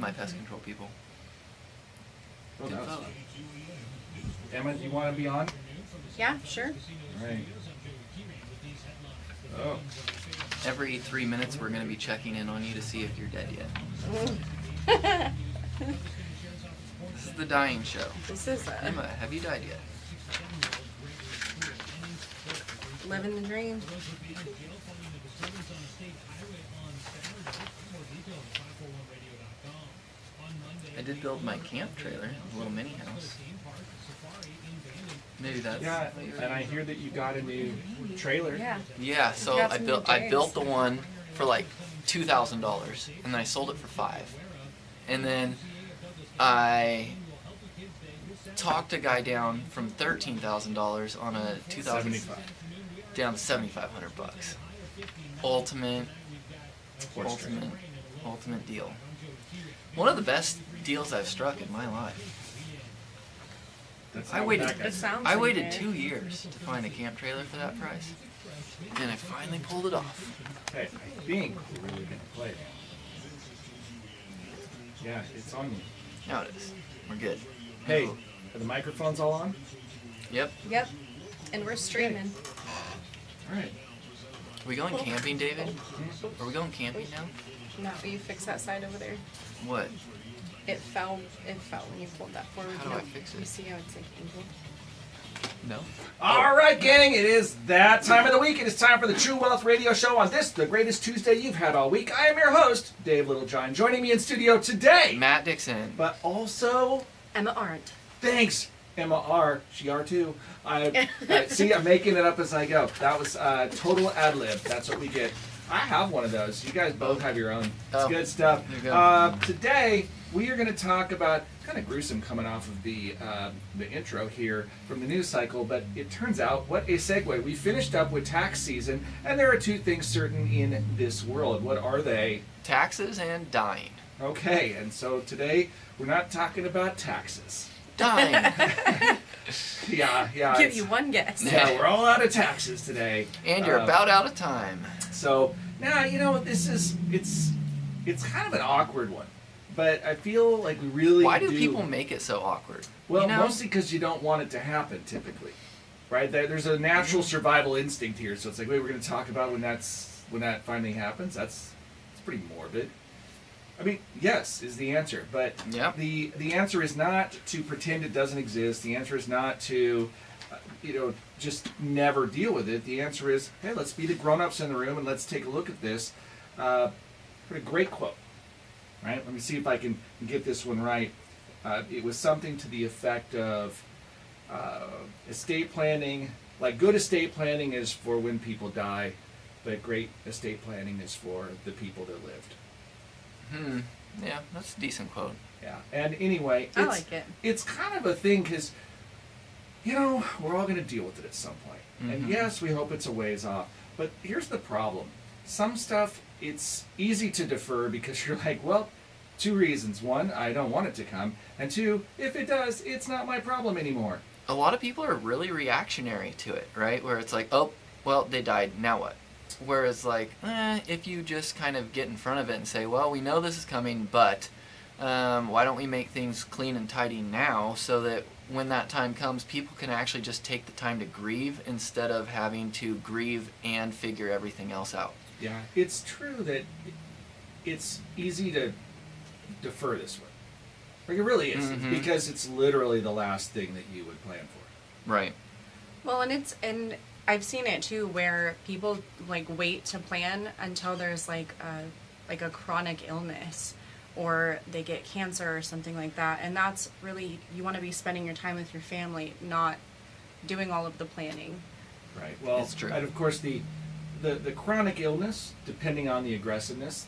my pest control people. Oh, Good that was fellow. fun. Emma, do you want to be on? Yeah, sure. All right. Oh. Every 3 minutes, we're going to be checking in on you to see if you're dead yet. This is the dying show. This is Emma, have you died yet? living the dream. I did build my camp trailer, a little mini house. Maybe that's... Yeah, and I hear that you got a new trailer. Yeah. Yeah, so Got I some built new I built the days. one for like $2,000, and then I sold it for $5,000, and then I talked a guy down from $13,000 on a 2000 $75. down to $7,500. Ultimate deal. One of the best deals I've struck in my life. That's I not waited. what that guy It said. sounds I like waited it. 2 years to find a camp trailer for that price, and I finally pulled it off. Hey, I think we're really gonna play it. Yeah, it's on you. Now it is. We're good. Hey, are the microphones all on? Yep. Yep. And we're streaming. All right. Are we going camping, David? Are we going camping now? No, you fix that side over there. What? It fell when you pulled that forward. How do I fix it? You see how it's like angled? No. All right, gang, it is that time of the week. It is time for the True Wealth Radio Show on this, the greatest Tuesday you've had all week. I am your host, Dave Littlejohn. Joining me in studio today, Matt Dixon. but also, Emma Arndt. thanks, Emma R. She R too. See, I'm making it up as I go. That was total ad lib. That's what we get. I have one of those. You guys both have your own. It's Oh, good stuff. there you go. Today we are going to talk about kind of gruesome coming off of the intro here from the news cycle, but it turns out what a segue. We finished up with tax season, and there are two things certain in this world. What are they? Taxes and dying. Okay, and so today we're not talking about taxes. Dying. Yeah. Give it's- you one guess. Yeah, we're all out of taxes today. And you're about out of time. So now it's kind of an awkward one, but I feel like we really Why do people make it so awkward? well, you know? mostly because you don't want it to happen typically, right? There's a natural survival instinct here, so it's like, wait, we're going to talk about when that finally happens. It's pretty morbid. I mean, yes is the answer, but Yep. the answer is not to pretend it doesn't exist. The answer is not to just never deal with it. The answer is, hey, let's be the grown-ups in the room and let's take a look at this. What a great quote, right? Let me see if I can get this one right. It was something to the effect of estate planning, like good estate planning is for when people die, but great estate planning is for the people that lived. Yeah, that's a decent quote. Yeah. And anyway, I like it. It's kind of a thing because, we're all going to deal with it at some point. And Mhm. yes, we hope it's a ways off. But here's the problem. Some stuff, it's easy to defer because you're like, well, two reasons. One, I don't want it to come. And two, if it does, it's not my problem anymore. A lot of people are really reactionary to it, right? Where it's like, oh, well, they died, now what? Whereas, like, if you just kind of get in front of it and say, well, we know this is coming, but why don't we make things clean and tidy now so that when that time comes, people can actually just take the time to grieve instead of having to grieve and figure everything else out. Yeah, it's true that it's easy to defer this way. Like, it really is. Mhm. Because it's literally the last thing that you would plan for. Right. Well, and I've seen it too, where people like wait to plan until there's like a chronic illness, or they get cancer or something like that, and that's really, you want to be spending your time with your family, not doing all of the planning. Right. Well, It's true. and of course the chronic illness, depending on the aggressiveness,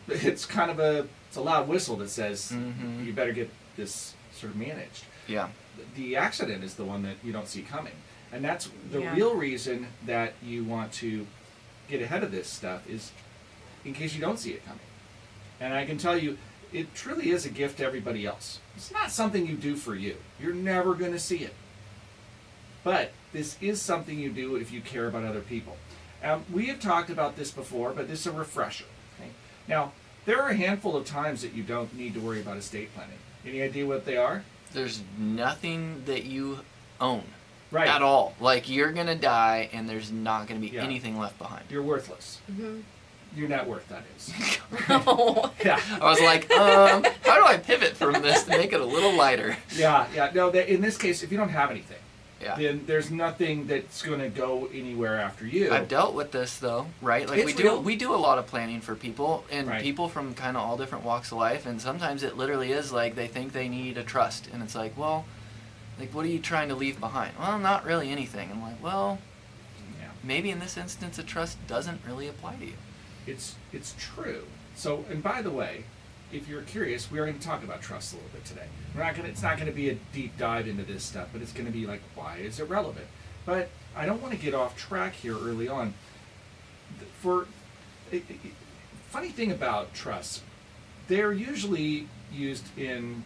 it's kind of it's a loud whistle that says Mhm. you better get this sort of managed. Yeah. The accident is the one that you don't see coming, and that's the Yeah. real reason that you want to get ahead of this stuff is in case you don't see it coming. And I can tell you, it truly is a gift to everybody else. It's not something you do for you. You're never going to see it. But this is something you do if you care about other people. We have talked about this before, but this is a refresher. Okay? Now, There are a handful of times that you don't need to worry about estate planning. Any idea what they are? There's nothing that you own Right. at all. Like, you're gonna die, and there's not gonna be Yeah. anything left behind. You're worthless. Mm-hmm. Your net worth, that is. Oh. Yeah. I was like, how do I pivot from this to make it a little lighter? Yeah. No, in this case, if you don't have anything, Yeah. then there's nothing that's going to go anywhere after you. I've dealt with this though, right? Like It's real. we do a lot of planning for people, and Right. people from kind of all different walks of life, and sometimes it literally is like they think they need a trust, and it's like, well, like, what are you trying to leave behind? Well, not really anything. I'm like, well, Yeah. maybe in this instance a trust doesn't really apply to you. It's true. So, and by the way, if you're curious, we are going to talk about trust a little bit today. It's not going to be a deep dive into this stuff, but it's going to be like, why is it relevant? But I don't want to get off track here early on. Funny thing about trusts, they're usually used in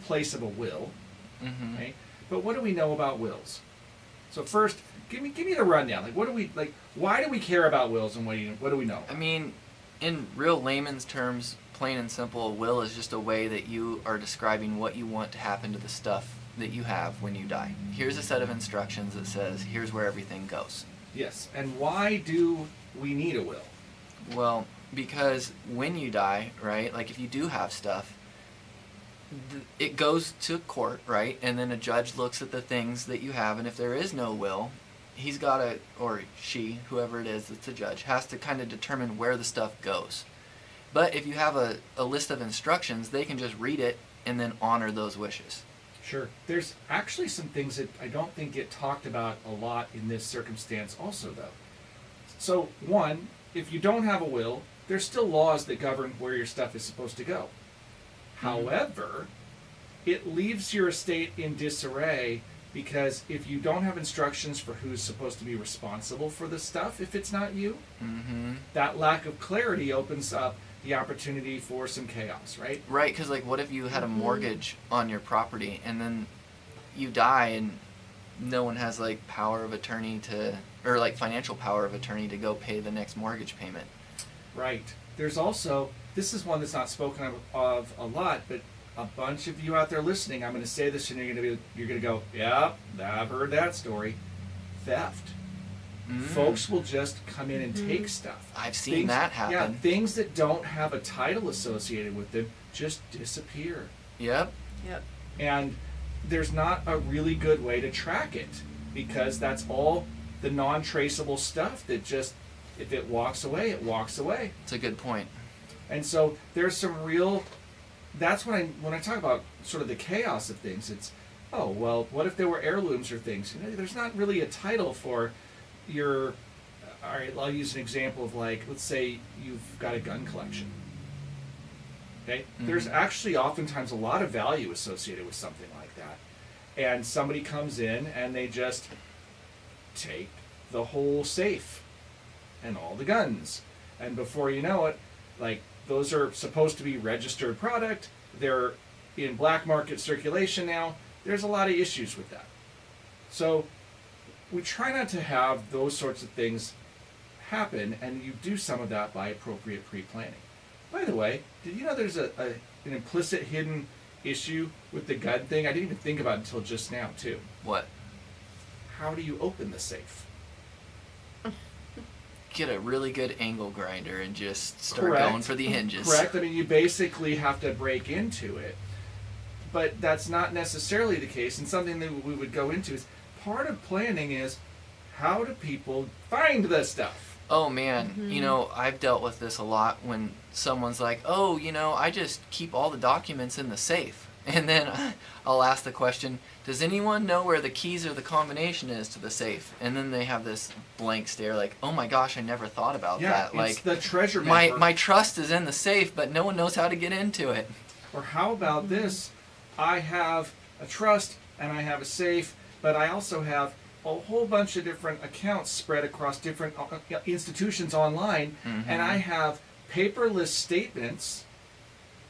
place of a will, Mm-hmm. right? But what do we know about wills? So first, give me the rundown. Like, what do we like? Why do we care about wills, and what do we know? I mean, in real layman's terms, plain and simple, a will is just a way that you are describing what you want to happen to the stuff that you have when you die. Here's a set of instructions that says, here's where everything goes. Yes. And why do we need a will? Well, because when you die, right, like if you do have stuff, it goes to court, right, and then a judge looks at the things that you have, and if there is no will, he's got to, or she, whoever it is that's a judge, has to kind of determine where the stuff goes. But if you have a list of instructions, they can just read it and then honor those wishes. Sure. There's actually some things that I don't think get talked about a lot in this circumstance also, though. So, one, if you don't have a will, there's still laws that govern where your stuff is supposed to go. However, it leaves your estate in disarray because if you don't have instructions for who's supposed to be responsible for the stuff, if it's not you, Mm-hmm. that lack of clarity opens up the opportunity for some chaos, right? Right, because like, what if you had a mortgage on your property and then you die and no one has like power of attorney to, or like financial power of attorney to go pay the next mortgage payment? Right. There's also, this is one that's not spoken of a lot, but a bunch of you out there listening, I'm going to say this and you're going to go, yeah, I've heard that story. Theft. Folks will just come in and take stuff. I've seen that happen. Yeah, things that don't have a title associated with them just disappear. Yep. Yep. And there's not a really good way to track it because that's all the non-traceable stuff that just, if it walks away, it walks away. It's a good point. And so there's some real, that's when I talk about sort of the chaos of things, it's, oh, well, what if there were heirlooms or things? You know, there's not really a title for your, all right, I'll use an example of like, let's say you've got a gun collection. Okay? There's actually oftentimes a lot of value associated with something like that. And somebody comes in and they just take the whole safe and all the guns. And before you know it, like, those are supposed to be registered product. They're in black market circulation now. There's a lot of issues with that. So we try not to have those sorts of things happen, and you do some of that by appropriate pre-planning. By the way, did you know there's an implicit hidden issue with the gun thing? I didn't even think about it until just now, too. What? How do you open the safe? Get a really good angle grinder and just start Correct. going for the hinges. Correct. I mean, you basically have to break into it. But that's not necessarily the case. And something that we would go into is part of planning is how do people find this stuff? Oh man, you know, I've dealt with this a lot when someone's like, oh, you know, I just keep all the documents in the safe. And then I'll ask the question, does anyone know where the keys or the combination is to the safe? And then they have this blank stare like, oh my gosh, I never thought about that. It's Like, the treasure my map. my trust is in the safe, but no one knows how to get into it. Or how about this? I have a trust and I have a safe, but I also have a whole bunch of different accounts spread across different institutions online, and I have paperless statements,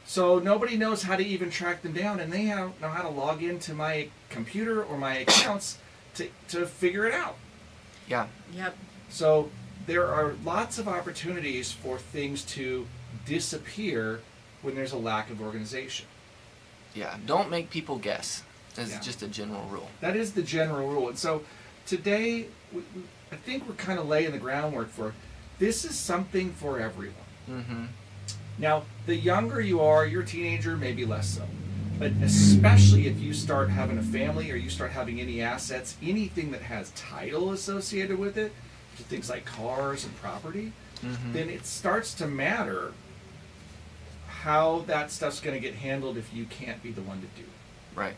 so nobody knows how to even track them down, and they don't know how to log into my computer or my accounts to figure it out. Yeah. Yep. So there are lots of opportunities for things to disappear when there's a lack of organization. Yeah, don't make people guess. That's Yeah. just a general rule. That is the general rule. And so today, I think we're kind of laying the groundwork for this is something for everyone. Mm-hmm. Now, the younger you are, you're a teenager, maybe less so. But especially if you start having a family or you start having any assets, anything that has title associated with it, things like cars and property, Mm-hmm. then it starts to matter how that stuff's going to get handled if you can't be the one to do it. Right.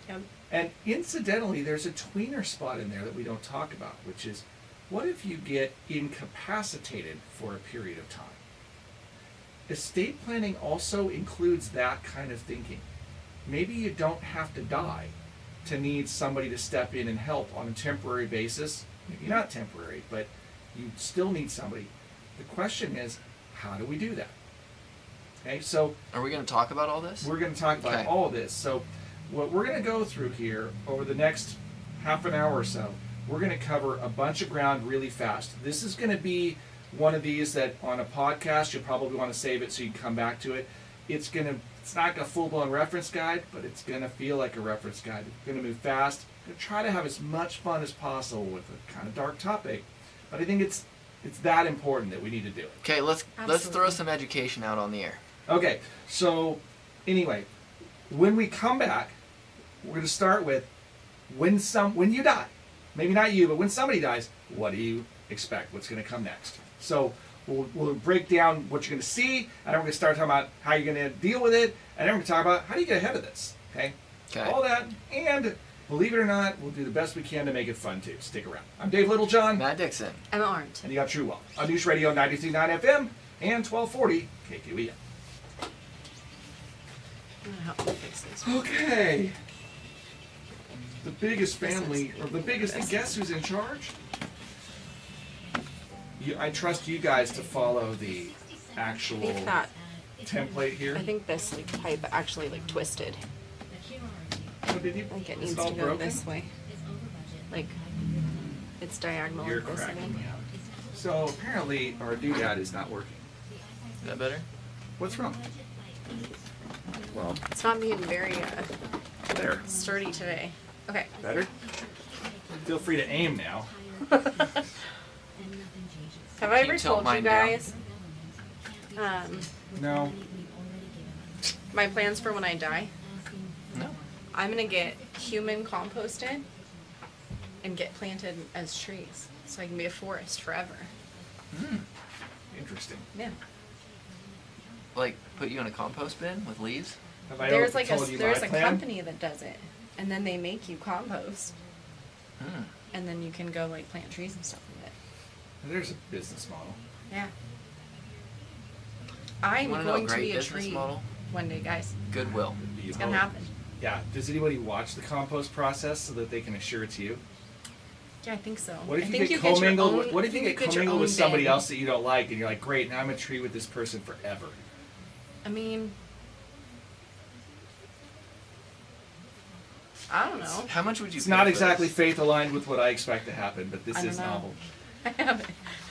Yep. And incidentally, there's a tweener spot in there that we don't talk about, which is what if you get incapacitated for a period of time? Estate planning also includes that kind of thinking. Maybe you don't have to die to need somebody to step in and help on a temporary basis. Maybe not temporary, but you still need somebody. The question is, how do we do that? Okay, so Are we going to talk about all this? we're going to talk about Okay. all of this. So what we're going to go through here over the next half an hour or so, we're going to cover a bunch of ground really fast. This is going to be one of these that on a podcast you'll probably want to save it so you can come back to it. It's not a full-blown reference guide, but it's going to feel like a reference guide. It's going to move fast. I'm going to try to have as much fun as possible with a kind of dark topic, but I think it's that important that we need to do it. Okay, let's throw Absolutely. some education out on the air. Okay, so anyway, when we come back, we're going to start with when you die. Maybe not you, but when somebody dies, what do you expect? What's going to come next? So we'll break down what you're going to see, and then we're going to start talking about how you're going to deal with it, and then we're going to talk about how do you get ahead of this. Okay? Okay. All that, and believe it or not, we'll do the best we can to make it fun too. Stick around. I'm Dave Littlejohn, Matt Dixon. Emma Arndt. and you got True Wealth on News Radio 93.9 FM and 1240 KQEN. I'm gonna help you fix this. Okay. The biggest This family, is- or the biggest, and guess who's in charge? I trust you guys to follow the I actual think that. template here. I think this pipe actually twisted. Oh, did you? I think it It's needs all to go broken? this way. Like it's diagonal You're like this cracking again. me up. So apparently our doodad is not working. Is that better? What's wrong? Well, It's not being very there. sturdy today. Okay. Better? Feel free to aim now. Have I Can you ever tilt told you mine down? guys No. my plans for when I die? No. I'm gonna get human composted and get planted as trees, so I can be a forest forever. Interesting. Yeah. Like put you in a compost bin with leaves? Have I There's ever like told you there's my a plan? company that does it, and then they make you compost, Hmm. and then you can go like plant trees and stuff with it. There's a business model. Yeah. I'm Wanna know a going to great be a business tree model? one day, guys. Goodwill. It's gonna happen. Yeah. Does anybody watch the compost process so that they can assure it's you? Yeah, I think so. What if I you think get your commingled? own- What I if you think get your commingled own with somebody bin. else that you don't like, and you're like, great, now I'm a tree with this person forever? I mean, I don't know. How much would you It's pay not for exactly this? faith aligned with what I expect to happen, but this I don't is know. novel. I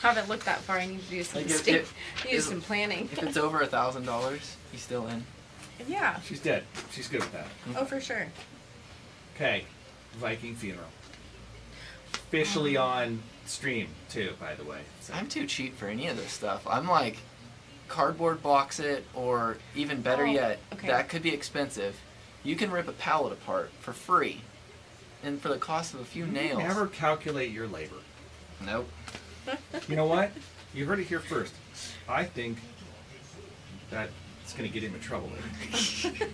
haven't looked that far. I need to do some Like, if- sti- if- do if- some planning. If it's over $1,000, you still in? Yeah. She's dead. She's good with that. Oh, for sure. Okay, Viking funeral. Officially on stream too, by the way. So, I'm too cheap for any of this stuff. I'm like, cardboard box it, or even better Oh, yet, okay. that could be expensive. You can rip a pallet apart for free, and for the cost of a few you nails. never calculate your labor. Nope. You know what? You heard it here first. I think that it's going to get him in trouble later.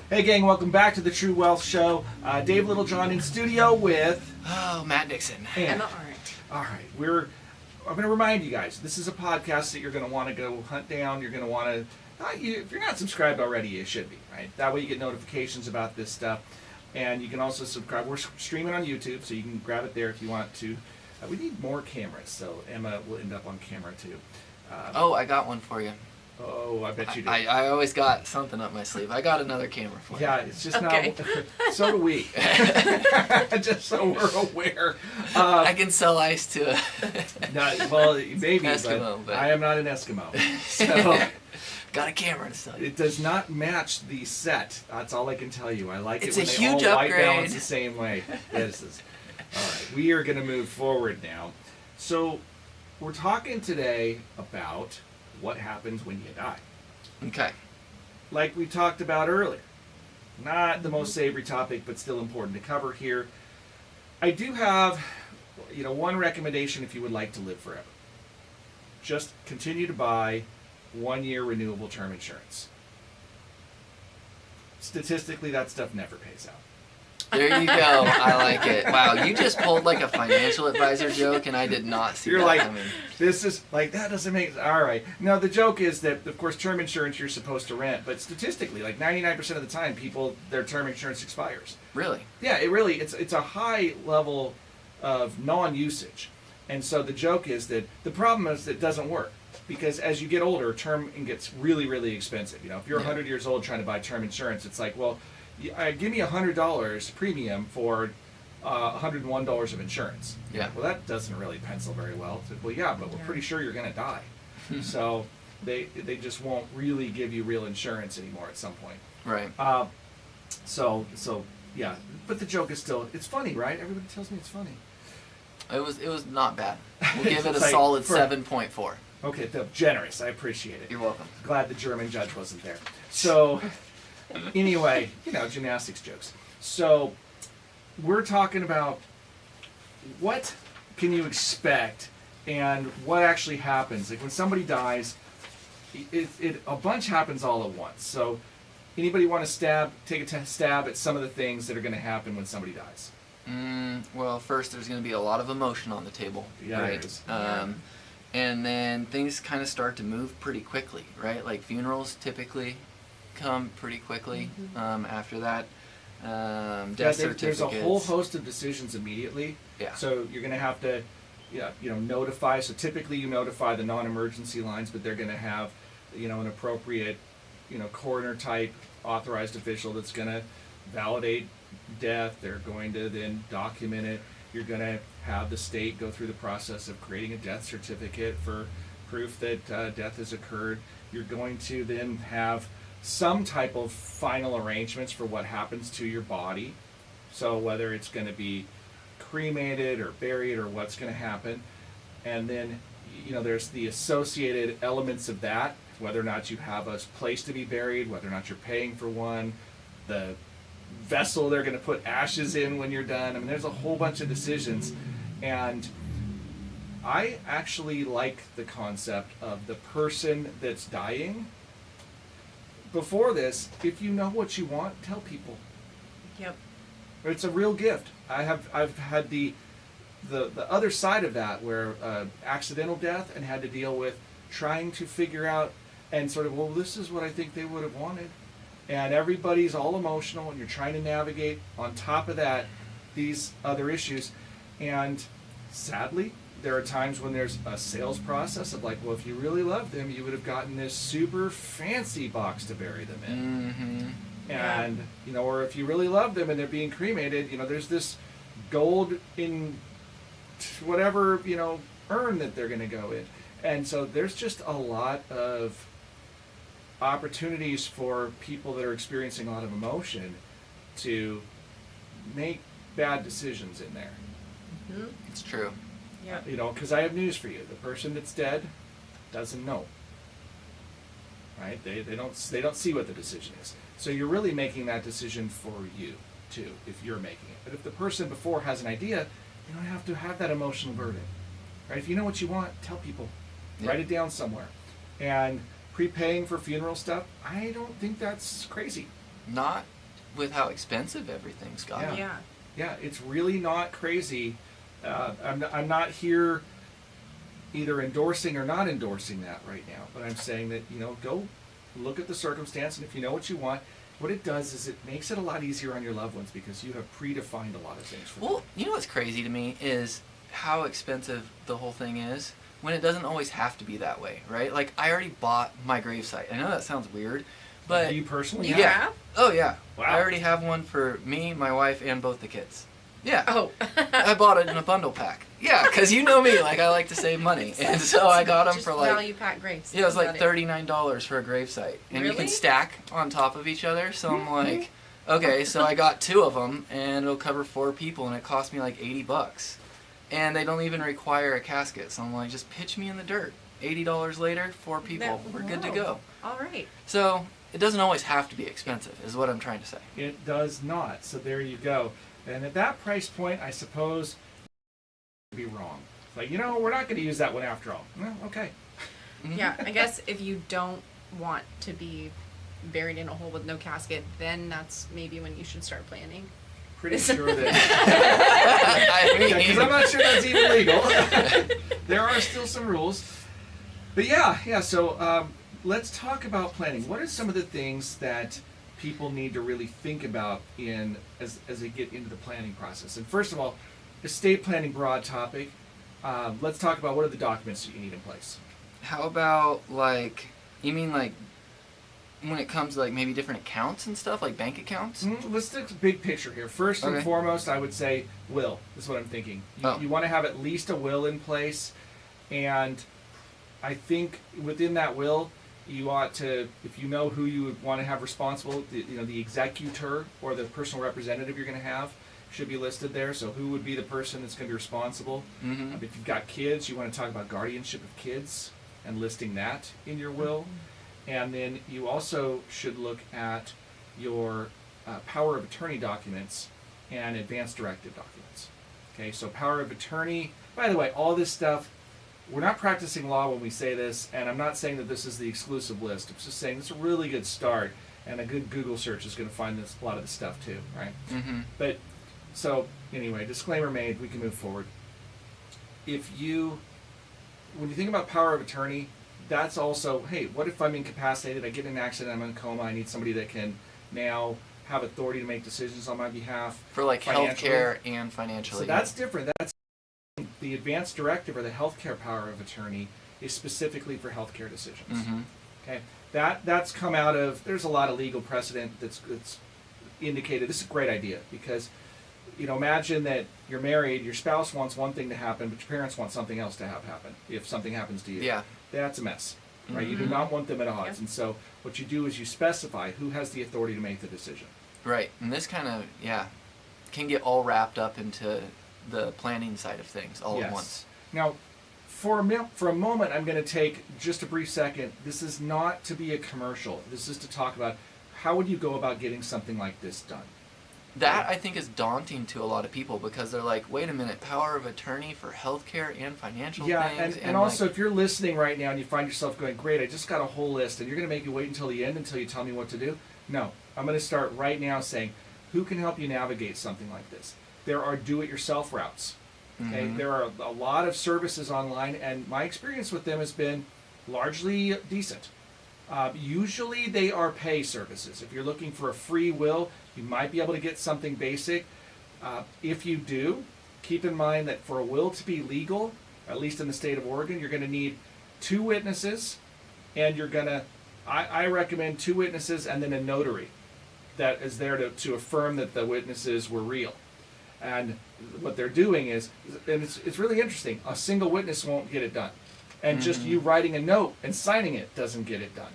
Hey gang, welcome back to the True Wealth Show. Dave Littlejohn in studio with Oh, Matt Dixon. Ann. Emma Arndt. All right, I'm going to remind you guys, this is a podcast that you're going to want to go hunt down. You're going to want to, if you're not subscribed already, you should be, right? That way you get notifications about this stuff. And you can also subscribe. We're streaming on YouTube, so you can grab it there if you want to. We need more cameras, so Emma will end up on camera too. Oh, I got one for you. Oh, I bet you do. I always got something up my sleeve. I got another camera for you. Yeah, it's just Okay. not. So do we. Just so we're aware. I can sell ice to a Well, maybe, Eskimo, but- I am not an Eskimo. So got a camera to sell you. it does not match the set. That's all I can tell you. I like It's it a when huge they all white upgrade. balance the same way. This is all right. We are going to move forward now. So we're talking today about what happens when you die. Okay. Like we talked about earlier. Not the most savory topic, but still important to cover here. I do have, one recommendation if you would like to live forever. Just continue to buy 1-year renewable term insurance. Statistically, that stuff never pays out. There you go. I like it. Wow, you just pulled like a financial advisor joke, and I did not see You're that like, coming. this is like, that doesn't make, all right. Now, the joke is that, of course, term insurance you're supposed to rent, but statistically, like 99% of the time, their term insurance expires. Really? Yeah, it's a high level of non-usage. And so the joke is that the problem is that it doesn't work. Because as you get older, term gets really, really expensive. If you're Yeah. 100 years old trying to buy term insurance, it's like, well, give me $100 premium for $101 of insurance. Yeah. Well, that doesn't really pencil very well. It's like, well, yeah, but we're Yeah. pretty sure you're going to die. So they just won't really give you real insurance anymore at some point. Right. So yeah. But the joke is still, it's funny, right? Everybody tells me it's funny. It was not bad. We'll give it a It's like, solid for- 7.4. Okay, generous. I appreciate it. You're welcome. Glad the German judge wasn't there. So, anyway, gymnastics jokes. So, we're talking about what can you expect and what actually happens. Like when somebody dies, a bunch happens all at once. So, anybody want to take a stab at some of the things that are going to happen when somebody dies? Well, first there's going to be a lot of emotion on the table, Yeah, right? there is. And then things kind of start to move pretty quickly, right? Like funerals typically come pretty quickly after that. Death Yeah, certificates. there's a whole host of decisions immediately. Yeah. So you're going to have to, notify. So typically you notify the non-emergency lines, but they're going to have, an appropriate, coroner type authorized official that's going to validate death. They're going to then document it. You're going to have the state go through the process of creating a death certificate for proof that death has occurred. You're going to then have some type of final arrangements for what happens to your body. So whether it's going to be cremated or buried or what's going to happen. And then, there's the associated elements of that, whether or not you have a place to be buried, whether or not you're paying for one, the vessel they're going to put ashes in when you're done. I mean, there's a whole bunch of decisions. And I actually like the concept of the person that's dying. Before this, if you know what you want, tell people. Yep. It's a real gift. I've had the other side of that where accidental death and had to deal with trying to figure out and sort of, well, this is what I think they would have wanted. And everybody's all emotional and you're trying to navigate on top of that these other issues. And sadly, there are times when there's a sales process of like, well, if you really loved them, you would have gotten this super fancy box to bury them in. Mm-hmm. And, or if you really love them and they're being cremated, there's this gold in whatever, urn that they're going to go in. And so there's just a lot of opportunities for people that are experiencing a lot of emotion to make bad decisions in there. It's true. Yep. Because I have news for you. The person that's dead doesn't know. Right? They don't see what the decision is. So you're really making that decision for you too, if you're making it. But if the person before has an idea, you don't have to have that emotional burden. Right? If you know what you want, tell people. Yeah. Write it down somewhere. And prepaying for funeral stuff, I don't think that's crazy. Not with how expensive everything's gotten. Yeah. Yeah. Yeah, it's really not crazy. I'm not here either endorsing or not endorsing that right now, but I'm saying that, go look at the circumstance, and if you know what you want, what it does is it makes it a lot easier on your loved ones because you have predefined a lot of things for them. Well, you know what's crazy to me is how expensive the whole thing is. when it doesn't always have to be that way, right? Like, I already bought my gravesite. I know that sounds weird, but Do you personally? You have? have? oh yeah, Wow. I already have one for me, my wife, and both the kids. Yeah. Oh. I bought it in a bundle pack. Yeah, because you know me, like I like to save money, and so I got them Just for like value pack graves. yeah, it was like Got $39 for a gravesite, and you Really? can stack on top of each other. So I'm like, okay, so I got 2 of them, and it'll cover 4 people, and it cost me like $80, and they don't even require a casket. So I'm like, just pitch me in the dirt. $80 later, 4 people, we're good to whoa. go. All right. So it doesn't always have to be expensive, is what I'm trying to say. It does not. So there you go. And at that price point, I suppose you'd be wrong. Like, we're not going to use that one after all. Well, okay. Mhm. Yeah, I guess if you don't want to be buried in a hole with no casket, then that's maybe when you should start planning. Pretty sure that. I mean, Because I'm not sure that's even legal. There are still some rules. But yeah. So let's talk about planning. What are some of the things that people need to really think about as they get into the planning process? And first of all, estate planning, broad topic. Let's talk about what are the documents that you need in place. How about you mean like when it comes to like maybe different accounts and stuff, like bank accounts? Let's take a big picture here. First and Okay. foremost, I would say will is what I'm thinking. Oh. You want to have at least a will in place, and I think within that will, you ought to, if you know who you would want to have responsible, the executor or the personal representative you're going to have should be listed there. So who would be the person that's going to be responsible? Mm-hmm. If you've got kids, you want to talk about guardianship of kids and listing that in your will. And then you also should look at your power of attorney documents and advance directive documents. Okay, so power of attorney, by the way, all this stuff, we're not practicing law when we say this, and I'm not saying that this is the exclusive list. I'm just saying it's a really good start, and a good Google search is going to find a lot of this stuff too, right? Mm-hmm. But, so anyway, disclaimer made, we can move forward. When you think about power of attorney, that's also, hey, what if I'm incapacitated, I get in an accident, I'm in a coma, I need somebody that can now have authority to make decisions on my behalf. For like Financially. healthcare and financially. So that's different. That's the advanced directive or the healthcare power of attorney is specifically for healthcare decisions. Mm-hmm. Okay, that's come out of, there's a lot of legal precedent that's indicated this is a great idea because imagine that you're married, your spouse wants one thing to happen, but your parents want something else to happen if something happens to you. Yeah. That's a mess, right? You do Mhm. not want them at odds. Yep. And so what you do is you specify who has the authority to make the decision. Right. And this kind of, can get all wrapped up into the planning side of things all at once. Now, for a moment, I'm going to take just a brief second. This is not to be a commercial. This is to talk about how would you go about getting something like this done? That I think is daunting to a lot of people because they're like, wait a minute, power of attorney for healthcare and financial Yeah, things. and also if you're listening right now and you find yourself going, great, I just got a whole list, and you're going to make me wait until the end until you tell me what to do? No, I'm going to start right now saying, who can help you navigate something like this? There are do-it-yourself routes. Okay, Mhm. there are a lot of services online, and my experience with them has been largely decent. Usually they are pay services. If you're looking for a free will, you might be able to get something basic. If you do, keep in mind that for a will to be legal, at least in the state of Oregon, you're going to need 2 witnesses, and you're going to, I recommend 2 witnesses and then a notary that is there to affirm that the witnesses were real. And what they're doing is, and it's really interesting, a single witness won't get it done. And just you writing a note and signing it doesn't get it done.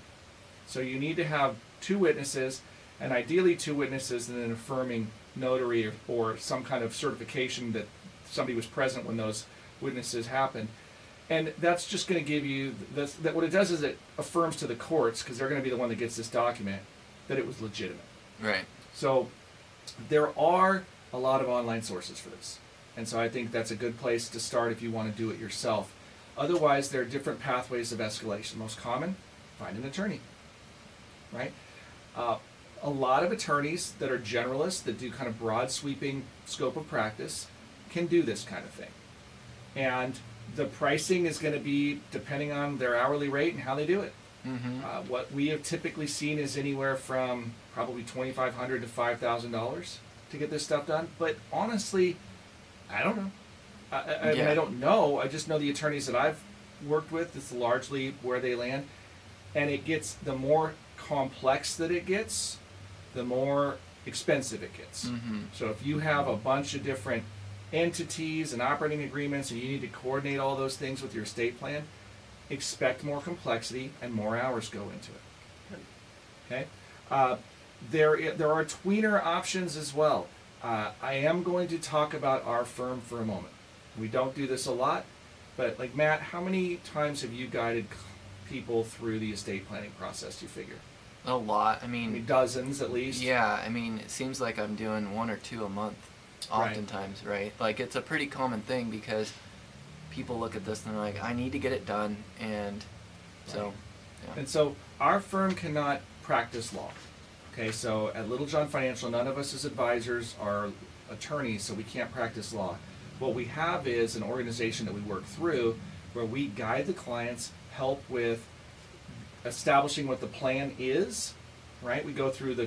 So you need to have 2 witnesses, and ideally 2 witnesses and an affirming notary or some kind of certification that somebody was present when those witnesses happened. And that's just going to give you, that what it does is it affirms to the courts, because they're going to be the one that gets this document, that it was legitimate. Right. So there are a lot of online sources for this. And so I think that's a good place to start if you want to do it yourself. Otherwise, there are different pathways of escalation. Most common, find an attorney, right? A lot of attorneys that are generalists, that do kind of broad sweeping scope of practice, can do this kind of thing. And the pricing is going to be depending on their hourly rate and how they do it. Mm-hmm. What we have typically seen is anywhere from probably $2,500 to $5,000 to get this stuff done. But honestly, I don't know. I mean, Yeah. I don't know. I just know the attorneys that I've worked with. It's largely where they land. And it gets, the more complex that it gets, the more expensive it gets. Mm-hmm. So if you have a bunch of different entities and operating agreements and you need to coordinate all those things with your estate plan, expect more complexity and more hours go into it. Okay? There are tweener options as well. I am going to talk about our firm for a moment. We don't do this a lot, but like Matt, how many times have you guided people through the estate planning process, do you figure? A lot. I I mean, mean, dozens at least. yeah, I mean, it seems like I'm doing 1 or 2 a month, Right. oftentimes, right? Like, it's a pretty common thing because people look at this and they're like, I need to get it done, and so, yeah. And so our firm cannot practice law. Okay, so at Little John Financial, none of us as advisors are attorneys, so we can't practice law. What we have is an organization that we work through where we guide the clients, help with establishing what the plan is, right? We go through the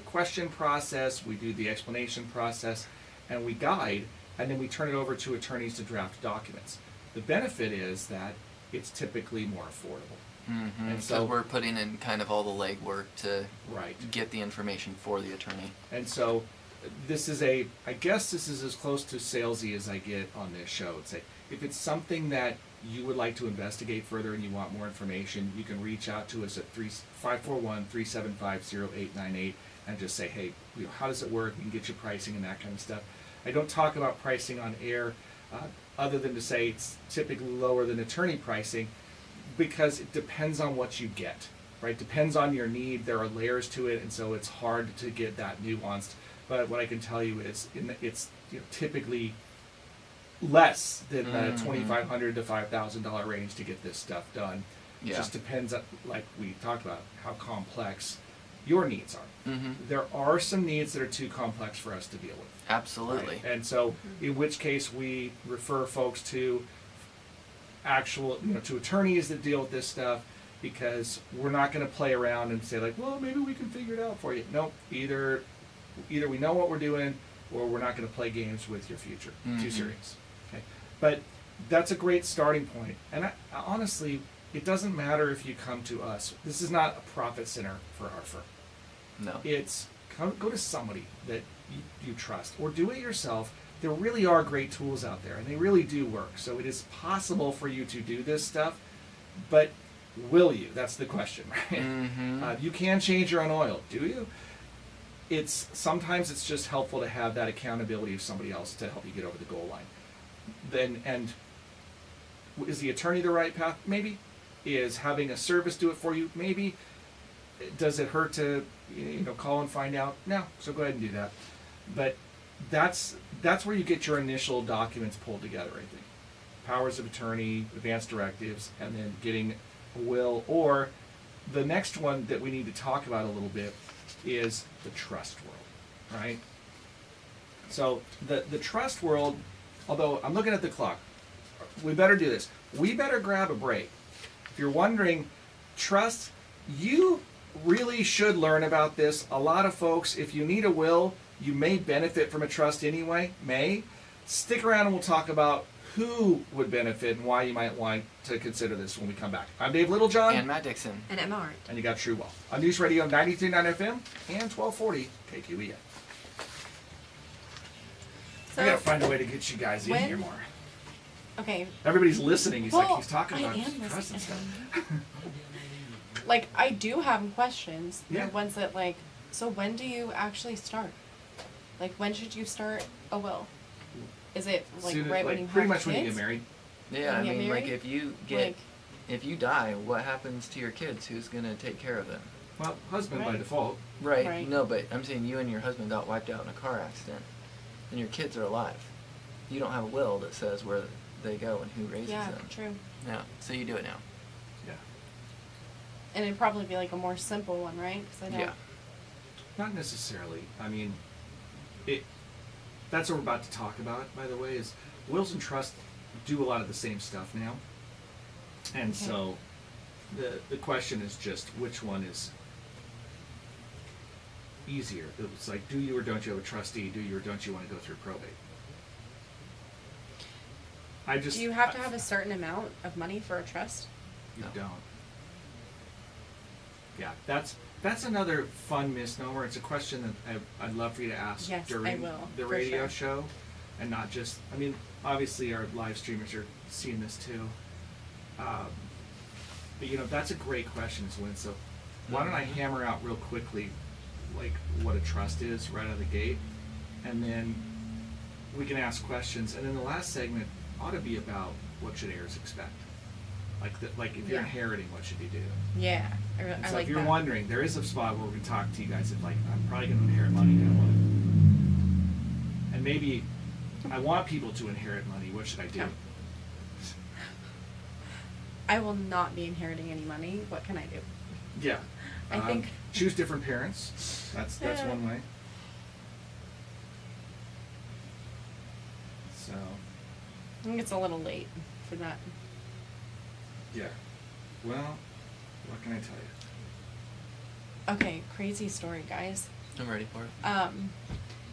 question process, we do the explanation process, and we guide, and then we turn it over to attorneys to draft documents. The benefit is that it's typically more affordable. Mm-hmm. And So so- we're putting in kind of all the legwork to Right. get the information for the attorney. And so this is I guess this is as close to salesy as I get on this show. It's like, if it's something that you would like to investigate further and you want more information, you can reach out to us at 541-375-0898 and just say, hey, how does it work? We can get you pricing and that kind of stuff. I don't talk about pricing on air other than to say it's typically lower than attorney pricing because it depends on what you get, right? Depends on your need. There are layers to it, and so it's hard to get that nuanced. But what I can tell you is it's typically less than the Mhm. $2,500 to $5,000 range to get this stuff done. It Yeah. just depends on, like we talked about, how complex your needs are. Mm-hmm. There are some needs that are too complex for us to deal with. Absolutely. Right? And so, in which case, we refer folks to to attorneys that deal with this stuff, because we're not going to play around and say like, well, maybe we can figure it out for you. Nope. Either we know what we're doing, or we're not going to play games with your future. Too Mhm. serious. Okay. But that's a great starting point. And honestly, it doesn't matter if you come to us. This is not a profit center for our firm. No. It's go to somebody that you trust, or do it yourself. There really are great tools out there, and they really do work. So it is possible for you to do this stuff, but will you? That's the question, right? Mm-hmm. You can change your own oil, do you? Sometimes it's just helpful to have that accountability of somebody else to help you get over the goal line. And is the attorney the right path? Maybe. Is having a service do it for you? Maybe. Does it hurt to call and find out? No. So go ahead and do that. But that's where you get your initial documents pulled together, I think. Powers of attorney, advance directives, and then getting a will. Or the next one that we need to talk about a little bit is the trust world, right? So the trust world, although I'm looking at the clock, we better do this. We better grab a break. If you're wondering, trust, you really should learn about this. A lot of folks, if you need a will, you may benefit from a trust anyway, Stick around and we'll talk about who would benefit and why you might want to consider this when we come back. I'm Dave Littlejohn. And Matt Dixon. And Emma Hart. And you got True Wealth on News Radio 93.9 FM and 1240 KQEN. So, I gotta find a way to get you guys in when- here more. okay, Everybody's listening. He's Well, he's talking I about am trust and listening. stuff. like I do have questions. Yeah. The ones that so when do you actually start? Like when should you start a will? Is it right when you have pretty much kids? when you get married. Yeah, I When you get mean, like married? if you if you die, what happens to your kids? Who's gonna take care of them? Well, husband by Right. default. Right. Right. No, but I'm saying you and your husband got wiped out in a car accident, and your kids are alive. You don't have a will that says where they go and who raises Yeah, them. true. Yeah. So you do it now. Yeah. And it'd probably be like a more simple one, right? 'Cause I don't. Yeah. Not necessarily. I mean, that's what we're about to talk about, by the way, is wills and trusts do a lot of the same stuff now. And Okay. so the question is just which one is easier. It's like, do you or don't you have a trustee? Do you or don't you want to go through probate? I just. Do you have to have a certain amount of money for a trust? You No. don't. Yeah, that's another fun misnomer. It's a question that I'd love for you to ask Yes, I during will, the for radio sure. show, and not just. I mean, obviously our live streamers are seeing this too. But you know, that's a great question, Lynn. So why don't I hammer out real quickly, like what a trust is right out of the gate, and then we can ask questions, and then the last segment ought to be about what should heirs expect. Like if you're Yeah. inheriting, what should you do? Yeah, And I so like if you're that. wondering, there is a spot where we can talk to you guys if like I'm probably going to inherit money now, what? And maybe I want people to inherit money. What should I do? Yeah. I will not be inheriting any money. What can I do? Yeah. I think- choose different parents. That's Yeah. one way. So I think it's a little late for that. yeah. Well, what can I tell you? Okay, crazy story, guys. I'm ready for it.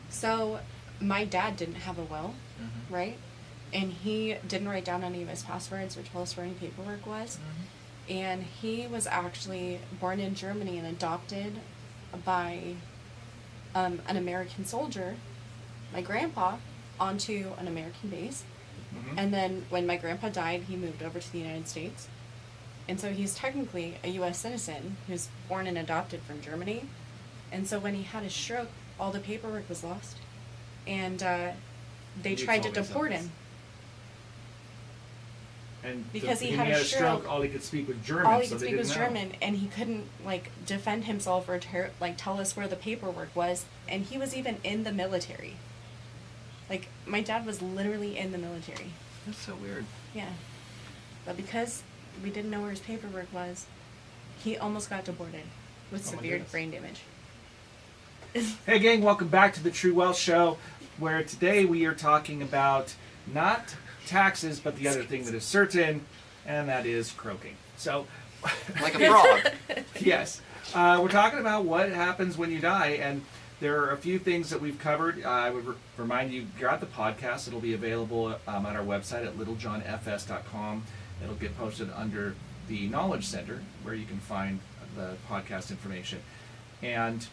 So my dad didn't have a will, Mhm. right? And he didn't write down any of his passwords or tell us where any paperwork was. And he was actually born in Germany and adopted by an American soldier, my grandpa, onto an American base. Mhm. And then when my grandpa died, he moved over to the United States. And so he's technically a U.S. citizen who's born and adopted from Germany. And so when he had his stroke, all the paperwork was lost. And they You tried to told me deport something. him. And Because he when had a stroke, all he could speak was German. All he so could they speak was didn't know. German, and he couldn't like defend himself or tell us where the paperwork was. And he was even in the military. Like my dad was literally in the military. That's so weird. Yeah, but because we didn't know where his paperwork was, he almost got deported with Oh my severe goodness. brain damage. Hey gang, welcome back to the True Wealth Show, where today we are talking about not taxes, but the other thing that is certain, and that is croaking. So, Like a frog. yes, we're talking about what happens when you die, and there are a few things that we've covered. I would remind you, grab the podcast. It'll be available at our website at littlejohnfs.com. It'll get posted under the Knowledge Center, where you can find the podcast information. And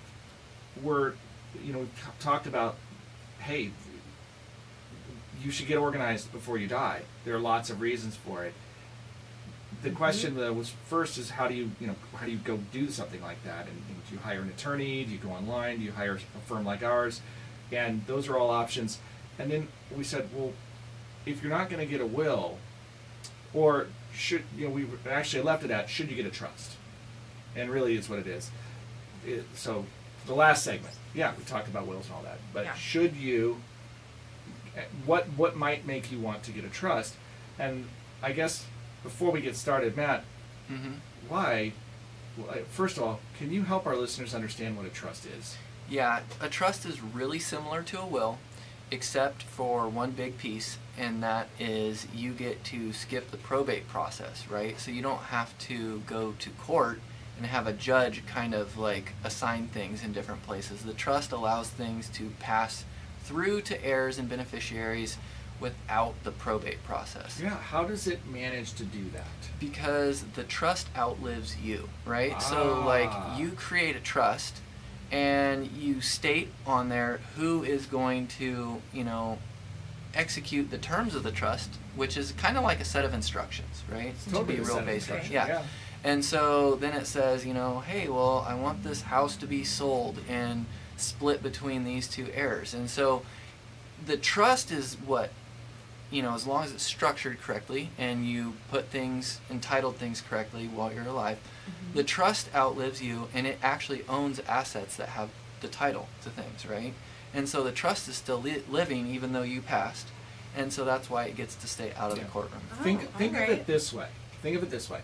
we've talked about, hey, you should get organized before you die. There are lots of reasons for it. The question that was first is how do you go do something like that? And do you hire an attorney? Do you go online? Do you hire a firm like ours? And those are all options. And then we said, well, if you're not going to get a will, or we actually left it at, should you get a trust? And really it's what it is. So the last segment, yeah, we talked about wills and all that, but Yeah. should you, what might make you want to get a trust? And I guess before we get started, Matt, Mm-hmm. why, first of all, can you help our listeners understand what a trust is? Yeah, a trust is really similar to a will, except for one big piece, and that is you get to skip the probate process, right? So you don't have to go to court and have a judge kind of like assign things in different places. The trust allows things to pass through to heirs and beneficiaries without the probate process. Yeah, how does it manage to do that? Because the trust outlives you, right? So like you create a trust and you state on there who is going to, execute the terms of the trust, which is kind of like a set of instructions, right? Totally to a be set real of basic. instructions, Yeah. yeah. And so then it says, hey, well, I want this house to be sold and split between these two heirs. And so the trust is what, as long as it's structured correctly and you entitled things correctly while you're alive, the trust outlives you and it actually owns assets that have the title to things, right? And so the trust is still living even though you passed. And so that's why it gets to stay out of the Yeah. courtroom. Think of it alright. this way. Think of it this way.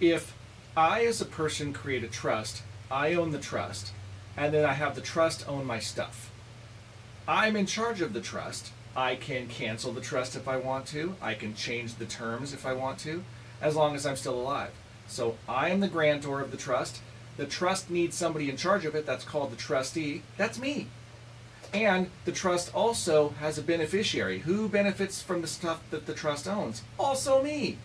If I, as a person, create a trust, I own the trust, and then I have the trust own my stuff. I'm in charge of the trust. I can cancel the trust if I want to. I can change the terms if I want to, as long as I'm still alive. So I am the grantor of the trust. The trust needs somebody in charge of it. That's called the trustee. That's me. And the trust also has a beneficiary. Who benefits from the stuff that the trust owns? Also me,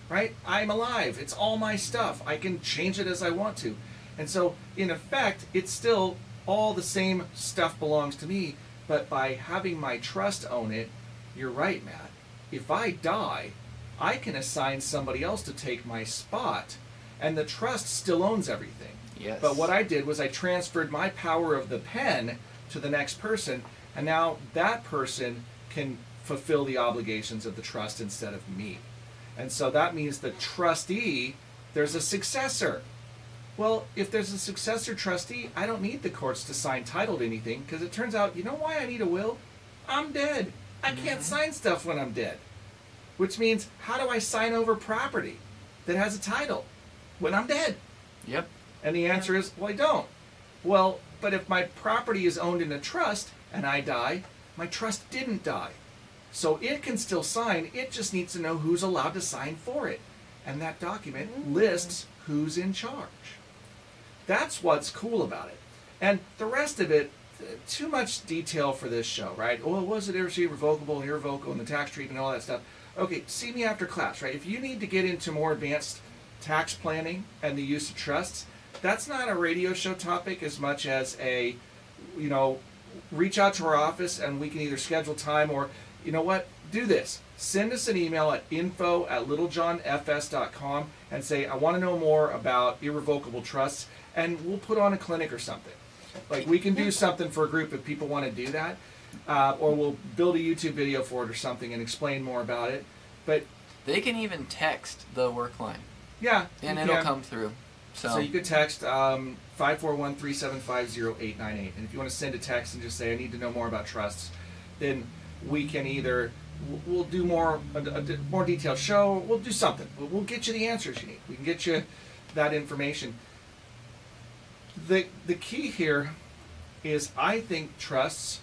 right? I'm alive. It's all my stuff. I can change it as I want to. And so, in effect, it's still all the same stuff belongs to me, but by having my trust own it, you're right, Matt. If I die, I can assign somebody else to take my spot, and the trust still owns everything. Yes. But what I did was I transferred my power of the pen to the next person, and now that person can fulfill the obligations of the trust instead of me. And so that means the trustee, there's a successor. Well, if there's a successor trustee, I don't need the courts to sign title to anything, because it turns out, you know why I need a will? I'm dead. I can't sign stuff when I'm dead. Which means, how do I sign over property that has a title when I'm dead? Yep. And the answer is, well, I don't. Well, but if my property is owned in a trust and I die, my trust didn't die. So it can still sign, it just needs to know who's allowed to sign for it. And that document lists who's in charge. That's what's cool about it. And the rest of it, too much detail for this show, right? Well, was it irrevocable and irrevocable and the tax treatment and all that stuff? Okay, see me after class, right? If you need to get into more advanced tax planning and the use of trusts, that's not a radio show topic as much as a, reach out to our office and we can either schedule time or, you know what, do this. Send us an email at info@littlejohnfs.com and say, I want to know more about irrevocable trusts, and we'll put on a clinic or something. Like, we can do something for a group if people want to do that, or we'll build a YouTube video for it or something and explain more about it. But They can even text the work line, yeah, and you it'll can. come through. So you could text 541-375-0898, and if you want to send a text and just say, I need to know more about trusts, then we can either, we'll do more detailed show, we'll do something. We'll get you the answers you need. We can get you that information. The key here is, I think trusts,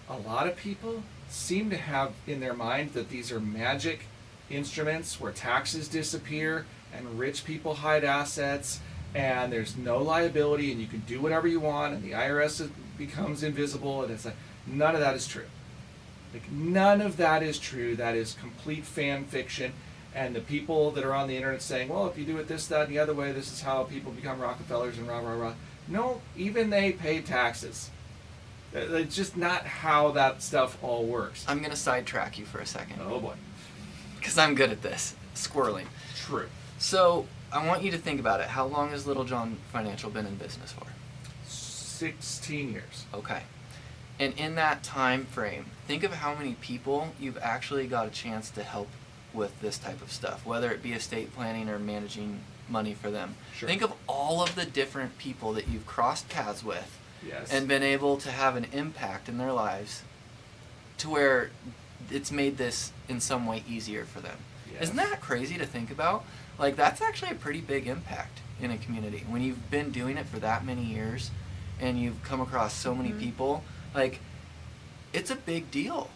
a lot of people seem to have in their mind that these are magic instruments where taxes disappear and rich people hide assets and there's no liability and you can do whatever you want and the IRS becomes invisible, and it's like, none of that is true. Like, none of that is true. That is complete fan fiction. And the people that are on the internet saying, well, if you do it this, that, and the other way, this is how people become Rockefellers and rah, rah, rah. No, even they pay taxes. It's just not how that stuff all works. I'm going to sidetrack you for a second. Oh boy. Because I'm good at this. Squirreling. True. So, I want you to think about it. How long has Little John Financial been in business for? 16 years. Okay. And in that time frame, think of how many people you've actually got a chance to help with this type of stuff, whether it be estate planning or managing money for them. Sure. Think of all of the different people that you've crossed paths with Yes. and been able to have an impact in their lives to where it's made this in some way easier for them. Yes. Isn't that crazy to think about? Like, that's actually a pretty big impact in a community. When you've been doing it for that many years and you've come across so many people, like, it's a big deal.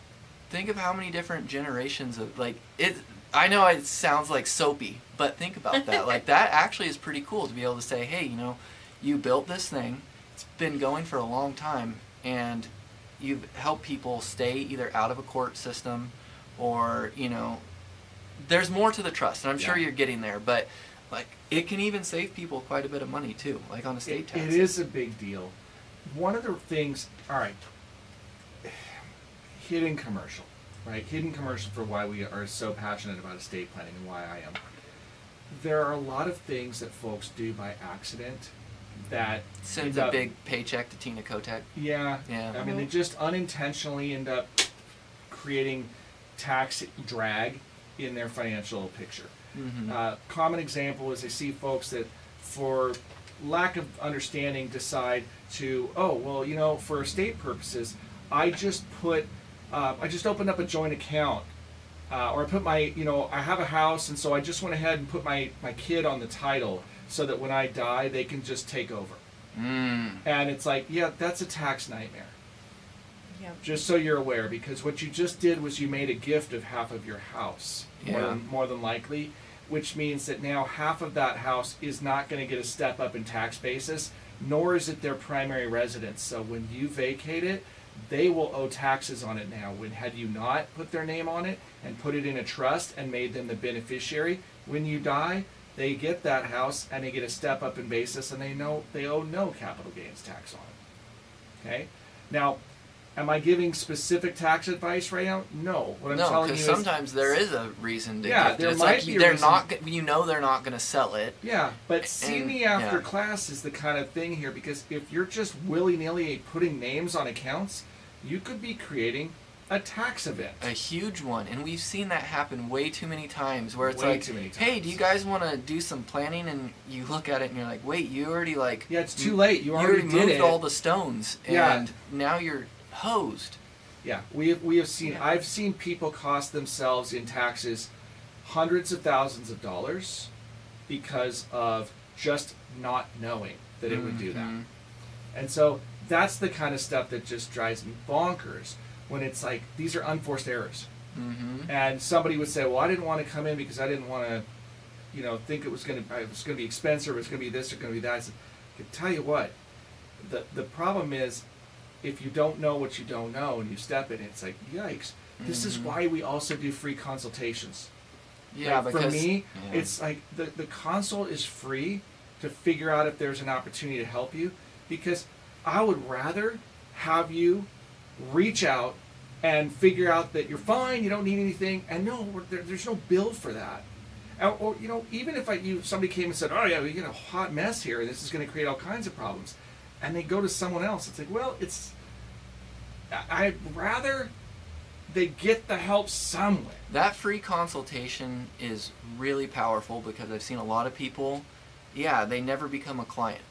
Think of how many different generations of, like, it. I know it sounds like soapy, but think about that. Like, that actually is pretty cool to be able to say, hey, you built this thing, it's been going for a long time, and you've helped people stay either out of a court system or, there's more to the trust, and I'm sure Yeah. you're getting there, but, like, it can even save people quite a bit of money, too, like on estate taxes. It is a big deal. One of the things, all right, hidden commercial, right? Hidden commercial for why we are so passionate about estate planning and why I am. There are a lot of things that folks do by accident that Sends end a up- big paycheck to Tina Kotek. Yeah. Yeah. I mean, they just unintentionally end up creating tax drag in their financial picture. Mm-hmm. Common example is I see folks that, for lack of understanding, decide to, for estate purposes, I just opened up a joint account, or I put my, I have a house, and so I just went ahead and put my kid on the title so that when I die, they can just take over. And it's like, yeah, that's a tax nightmare. Yep. Just so you're aware, because what you just did was you made a gift of half of your house, Yeah. more than likely, which means that now half of that house is not going to get a step up in tax basis, nor is it their primary residence. So when you vacate it, they will owe taxes on it now. When had you not put their name on it and put it in a trust and made them the beneficiary, when you die, they get that house and they get a step up in basis and they owe no capital gains tax on it. Okay? Now, am I giving specific tax advice right now? No. What I'm No, telling you because is sometimes there is a reason to Yeah, gift it. there It's might like be a they're reason. not. You know they're not going to sell it. yeah, but see And- me after yeah. class is the kind of thing here, because if you're just willy-nilly putting names on accounts, you could be creating a tax event. A huge one, and we've seen that happen way too many times. Where it's Way like, too many hey, times. do you guys want to do some planning? And you look at it and you're like, wait, you already like. Yeah, it's too late. You You already already did moved it. all the stones, Yeah. and now you're hosed. Yeah, we have seen. Yeah. I've seen people cost themselves in taxes hundreds of thousands of dollars because of just not knowing that it would do that. Mhm. And so that's the kind of stuff that just drives me bonkers when it's like these are unforced errors. Mm-hmm. And somebody would say, "Well, I didn't want to come in because I didn't want to, think it was going to be expensive, or it's going to be this, or going to be that." I said, I can tell you what, the problem is, if you don't know what you don't know and you step in it, it's like, yikes. This is Mhm. why we also do free consultations. Yeah, Like, because for me, yeah. it's like the consult is free to figure out if there's an opportunity to help you, because I would rather have you reach out and figure out that you're fine, you don't need anything, and no, there's no bill for that. Or even if somebody came and said, "Oh yeah, we get a hot mess here, and this is going to create all kinds of problems," and they go to someone else, it's like, well, I'd rather they get the help somewhere. That free consultation is really powerful, because I've seen a lot of people, yeah, they never become a client.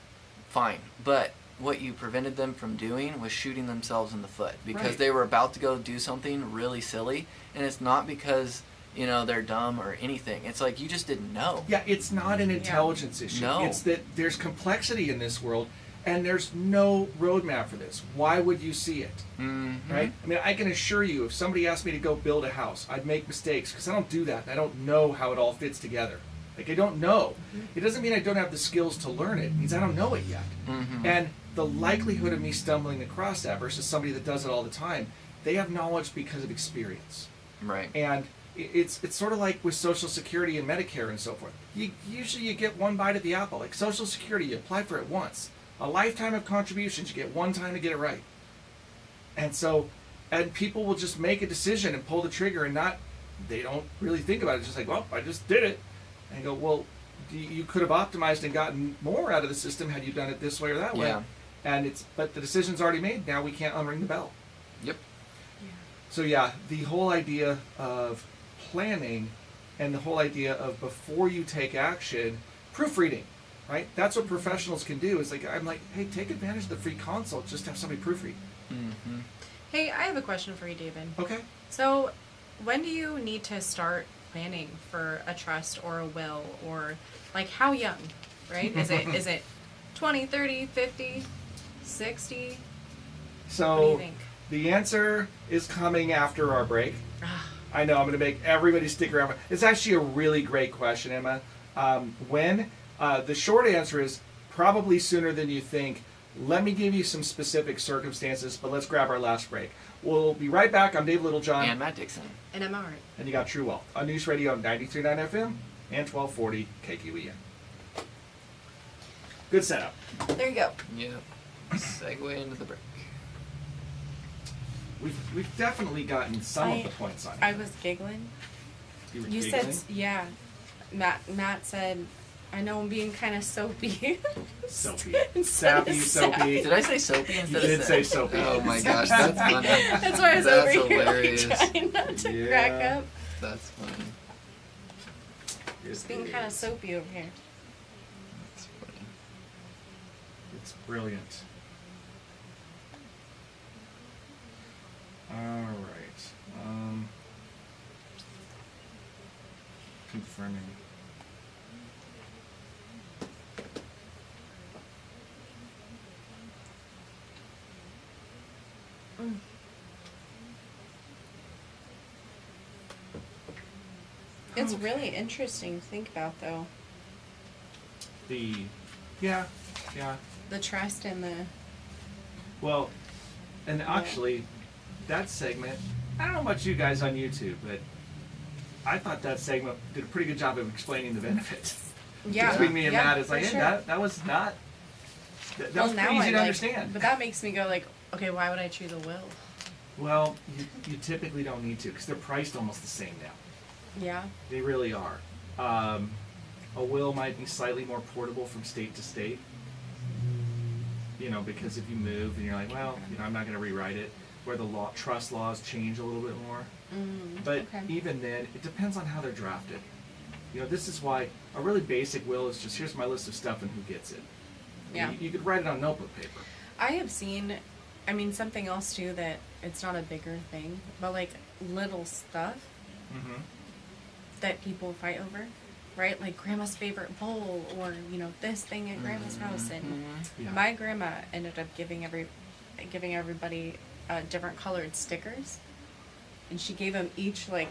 Fine. But what you prevented them from doing was shooting themselves in the foot, because Right. they were about to go do something really silly, and it's not because, they're dumb or anything. It's like you just didn't know. Yeah, it's not an intelligence issue. No. It's that there's complexity in this world, and there's no roadmap for this. Why would you see it? Mm-hmm. Right? I mean, I can assure you, if somebody asked me to go build a house, I'd make mistakes because I don't do that. I don't know how it all fits together. Like, I don't know. It doesn't mean I don't have the skills to learn it. It means I don't know it yet. Mm-hmm. And the likelihood of me stumbling across that versus somebody that does it all the time, they have knowledge because of experience. Right. And it's sort of like with Social Security and Medicare and so forth. Usually you get one bite at the apple. Like Social Security, you apply for it once. A lifetime of contributions, you get one time to get it right. And people will just make a decision and pull the trigger and they don't really think about it. It's just like, well, I just did it. And go, well, you could have optimized and gotten more out of the system had you done it this way or that way. Yeah. But the decision's already made. Now we can't unring the bell. Yep. So yeah, the whole idea of planning and the whole idea of before you take action, proofreading, right? That's what professionals can do. Is like, I'm like, hey, take advantage of the free consult. Just have somebody proofread. Mm-hmm. Hey, I have a question for you, David. Okay. So, when do you need to start planning for a trust or a will, or like how young, right? Is it 20, 30, 50, 60? So What do you think? the answer is coming after our break. Ah, I know I'm going to make everybody stick around. It's actually a really great question, Emma. When? The short answer is probably sooner than you think. Let me give you some specific circumstances, but let's grab our last break. We'll be right back. I'm Dave Littlejohn. And Matt Dixon. and I'm alright. And you got True Wealth on News Radio 93.9 FM and 1240 KQEN. Good setup. There you go. Yep. Segue into the break. We've definitely gotten some of I- the points on I it. was giggling. You were You giggling? said, yeah. Matt said, I know I'm being kind of soapy. Soapy. Instead of Sappy, sad. soapy. Did I say soapy You instead did of say sad? soapy. Oh my gosh, that's funny. That's why I was That's over here like, hilarious. trying not to Yeah. crack up. That's funny. It's being kind of soapy over here. That's funny. It's brilliant. All right. Confirming. It's really interesting to think about, though. Yeah. The trust and the. Well, And actually, that segment, I don't know about you guys on YouTube, but I thought that segment did a pretty good job of explaining the benefits. Yeah. Between me and yeah, Matt, it's for like, hey, sure. that was not, that Well, was now pretty easy I to like- understand. But that makes me go like, okay, why would I choose a will? Well, you typically don't need to, because they're priced almost the same now. Yeah. They really are. A will might be slightly more portable from state to state. You know, because if you move and you're like, well, you know, I'm not going to rewrite it, where the trust laws change a little bit more. But okay. even then, it depends on how they're drafted. You know, this is why a really basic will is just, here's my list of stuff and who gets it. Yeah. You could write it on notebook paper. I have seen, I mean, something else too that it's not a bigger thing, but like little stuff Mm-hmm. that people fight over, right? Like grandma's favorite bowl, or you know this thing at grandma's house, and Yeah. my grandma ended up giving everybody different colored stickers, and she gave them each like,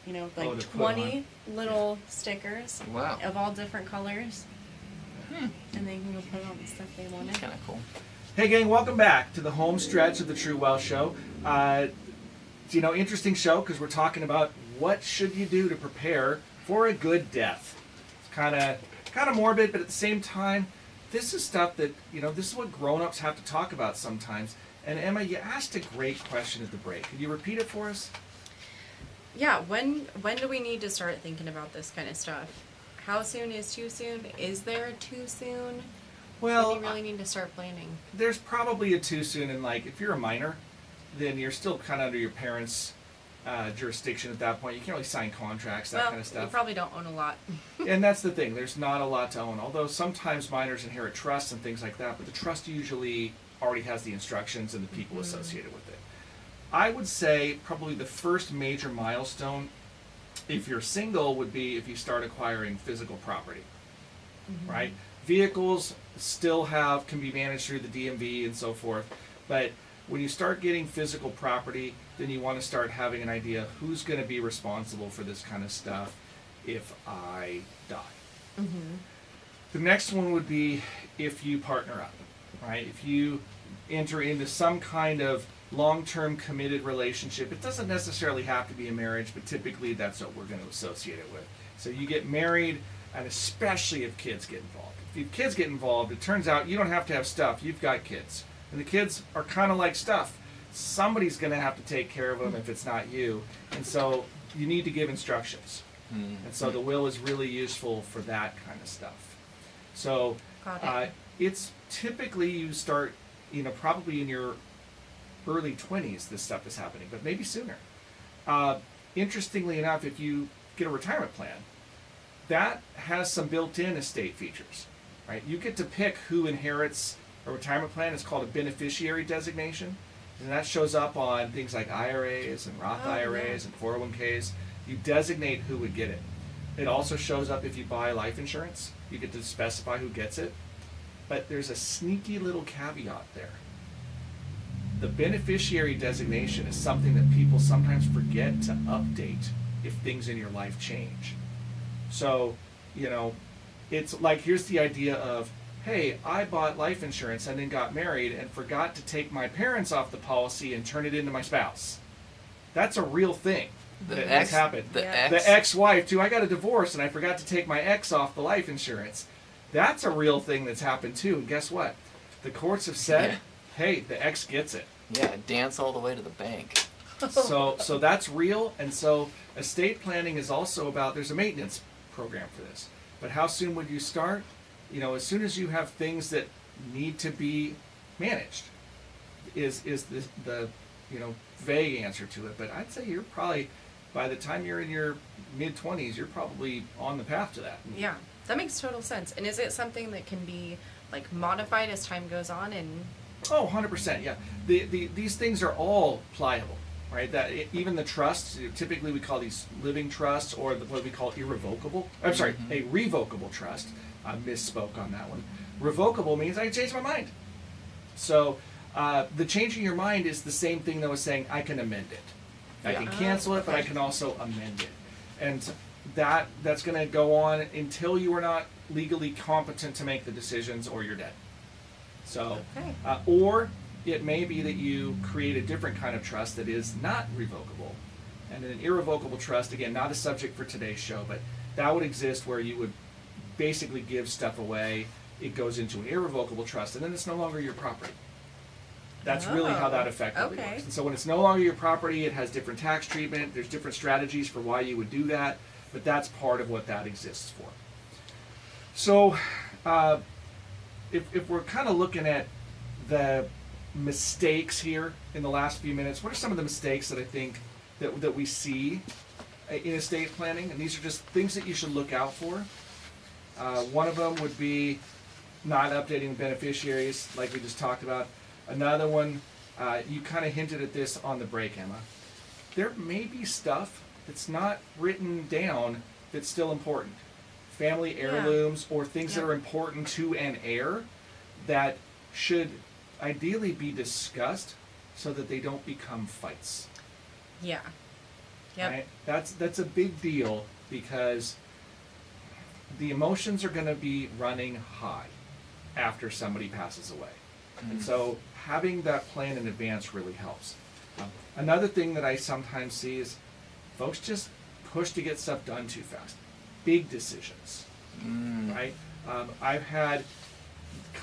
you know, like to put 20 little stickers Wow. of all different colors, and they can go put on the stuff they wanted. That's kind of cool. Hey gang, welcome back to the home stretch of the True Well Show. You know, interesting show because we're talking about what should you do to prepare for a good death. It's kind of morbid, but at the same time, this is stuff that, you know, this is what grown-ups have to talk about sometimes. And Emma, you asked a great question at the break. Could you repeat it for us? Yeah, when do we need to start thinking about this kind of stuff? How soon is too soon? Is there a too soon? When do you really need to start planning? There's probably a too soon, and like if you're a minor, then you're still kind of under your parents' jurisdiction at that point. You can't really sign contracts, that Well, kind of stuff. you probably don't own a lot. And that's the thing. There's not a lot to own. Although sometimes minors inherit trusts and things like that, but the trust usually already has the instructions and the people associated with it. I would say probably the first major milestone, if you're single, would be if you start acquiring physical property, right? Vehicles still can be managed through the DMV and so forth, but when you start getting physical property, then you want to start having an idea who's going to be responsible for this kind of stuff if I die. The next one would be if you partner up, right? If you enter into some kind of long-term committed relationship, it doesn't necessarily have to be a marriage, but typically that's what we're going to associate it with. So you get married, and especially if kids get involved. If kids get involved, it turns out you don't have to have stuff, you've got kids. And the kids are kind of like stuff. Somebody's going to have to take care of them if it's not you. And so you need to give instructions. And so the will is really useful for that kind of stuff. So Got it. it's typically you start, you know, probably in your early 20s this stuff is happening, but maybe sooner. Interestingly enough, if you get a retirement plan, that has some built-in estate features, right? You get to pick who inherits a retirement plan. It's called a beneficiary designation, and that shows up on things like IRAs and Roth Oh, IRAs and 401ks. You designate who would get it. It also shows up if you buy life insurance. You get to specify who gets it. But there's a sneaky little caveat there. The beneficiary designation is something that people sometimes forget to update if things in your life change. So, you know, it's like, here's the idea of, hey, I bought life insurance and then got married and forgot to take my parents off the policy and turn it into my spouse. That's a real thing that has happened. Yeah. The ex-wife, too, I got a divorce and I forgot to take my ex off the life insurance. That's a real thing that's happened, too. And guess what? The courts have said, hey, the ex gets it. Yeah, dance all the way to the bank. So that's real, and so estate planning is also about, there's a maintenance program for this. But how soon would you start? You know, as soon as you have things that need to be managed is the you know, vague answer to it. But I'd say you're probably, by the time you're in your mid-20s, you're probably on the path to that. Yeah, that makes total sense. And is it something that can be like modified as time goes on? And Oh, 100%, yeah. These things are all pliable, right? Even the trusts, typically we call these living trusts, or what we call irrevocable. I'm sorry, a revocable trust. I misspoke on that one. Revocable means I can change my mind. So the changing your mind is the same thing that was saying I can amend it. I can cancel it, but I can also amend it. And that's going to go on until you are not legally competent to make the decisions or you're dead. So, Okay. or it may be that you create a different kind of trust that is not revocable. And an irrevocable trust, again, not a subject for today's show, but that would exist where you would basically give stuff away. It goes into an irrevocable trust, and then it's no longer your property. That's really how that effectively okay. works. And so when it's no longer your property, it has different tax treatment. There's different strategies for why you would do that, but that's part of what that exists for. So if we're kind of looking at the mistakes here in the last few minutes, what are some of the mistakes that I think that we see in estate planning? And these are just things that you should look out for. One of them would be not updating the beneficiaries, like we just talked about. Another one, you kind of hinted at this on the break, Emma. There may be stuff that's not written down that's still important. Family heirlooms or things that are important to an heir that should ideally be discussed so that they don't become fights. Yeah. Yep. Right? That's a big deal because the emotions are going to be running high after somebody passes away. And so having that plan in advance really helps. Another thing that I sometimes see is folks just push to get stuff done too fast. Big decisions, right? I've had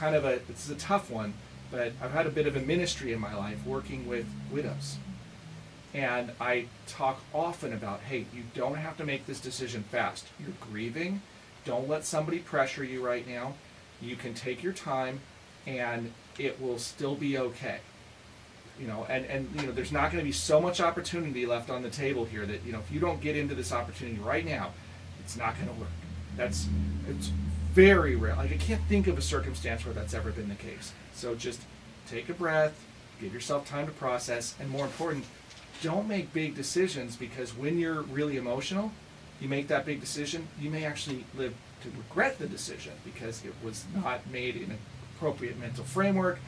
this is a tough one, but I've had a bit of a ministry in my life working with widows. And I talk often about, hey, you don't have to make this decision fast. You're grieving. Don't let somebody pressure you right now. You can take your time and it will still be okay. And there's not going to be so much opportunity left on the table here that, if you don't get into this opportunity right now, it's not going to work. It's very rare. Like, I can't think of a circumstance where that's ever been the case. So just take a breath, give yourself time to process, and more important, don't make big decisions, because when you're really emotional, you make that big decision, you may actually live to regret the decision because it was not made in an appropriate mental framework.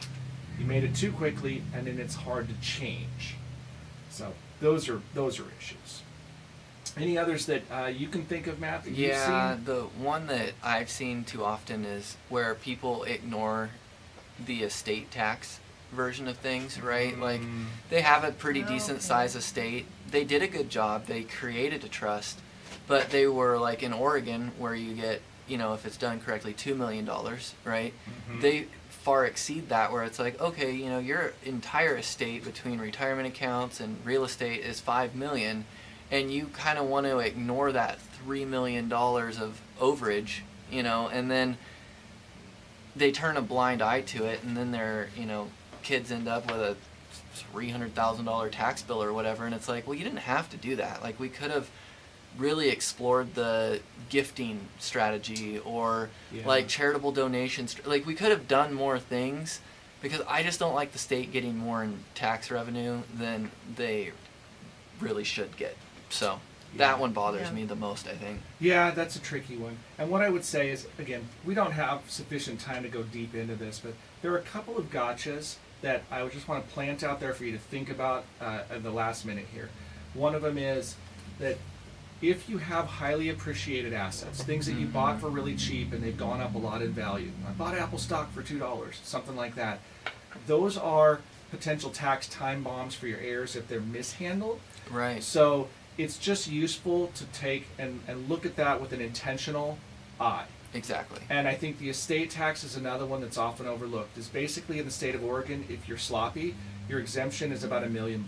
You made it too quickly, and then it's hard to change. So those are issues. Any others that you can think of, Matt, that you've seen? The one that I've seen too often is where people ignore the estate tax version of things, right? Like, they have a pretty decent size estate. They did a good job. They created a trust, but they were like in Oregon, where you get, if it's done correctly, $2 million, right? They far exceed that, where it's like, okay, your entire estate between retirement accounts and real estate is $5 million, and you kind of want to ignore that $3 million of overage, and then they turn a blind eye to it, and then their, kids end up with a $300,000 tax bill or whatever, and it's like, well, you didn't have to do that. Like, we could have really explored the gifting strategy or like charitable donations. Like, we could have done more things, because I just don't like the state getting more in tax revenue than they really should get. So that one bothers me the most, I think. Yeah, that's a tricky one. And what I would say is, again, we don't have sufficient time to go deep into this, but there are a couple of gotchas that I would just want to plant out there for you to think about at the last minute here. One of them is that if you have highly appreciated assets, things that you bought for really cheap and they've gone up a lot in value. I bought Apple stock for $2, something like that. Those are potential tax time bombs for your heirs if they're mishandled. Right. So it's just useful to take and look at that with an intentional eye. Exactly. And I think the estate tax is another one that's often overlooked. Is basically in the state of Oregon, if you're sloppy, your exemption is about $1 million,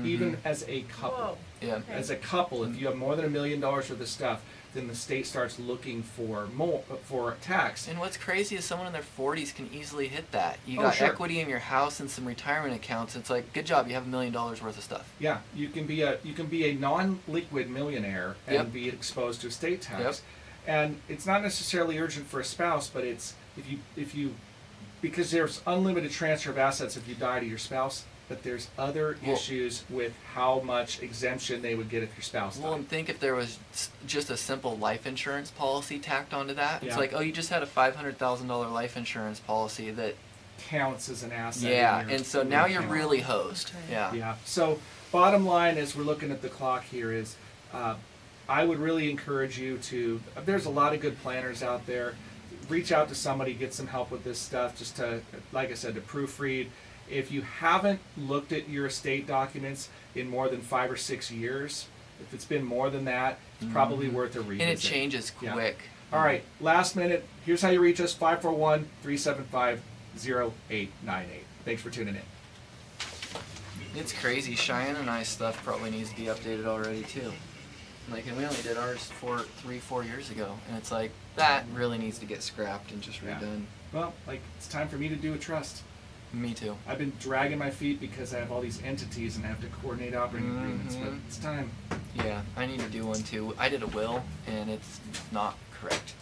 even as a couple. Whoa. Yeah. Okay. As a couple, if you have more than $1 million worth of stuff, then the state starts looking for more for tax. And what's crazy is someone in their 40s can easily hit that. You Oh, got sure. equity in your house and some retirement accounts. It's like, good job, you have $1 million worth of stuff. Yeah, you can be a non-liquid millionaire and be exposed to estate tax. Yep. And it's not necessarily urgent for a spouse, but it's if you because there's unlimited transfer of assets if you die to your spouse, but there's other issues with how much exemption they would get if your spouse died. Well, and think if there was just a simple life insurance policy tacked onto that. It's Yeah. like, oh, you just had a $500,000 life insurance policy that. Counts as an asset. Yeah, in your and so now you're account. really hosed. Okay. Yeah. Yeah. So bottom line, as we're looking at the clock here, is I would really encourage you to. There's a lot of good planners out there. Reach out to somebody, get some help with this stuff, just to, like I said, to proofread. If you haven't looked at your estate documents in more than 5 or 6 years, if it's been more than that, it's probably worth a revisit. And it changes Yeah. quick. All right, last minute. Here's how you reach us: 541-375-0898. Thanks for tuning in. It's crazy. Cheyenne and I's stuff probably needs to be updated already too. Like, and we only did ours 4 years ago, and it's like that really needs to get scrapped and just Yeah. redone. Well, like, it's time for me to do a trust. Me too. I've been dragging my feet because I have all these entities and I have to coordinate operating agreements, but Mhm. it's time. Yeah, I need to do one too. I did a will, and it's not correct.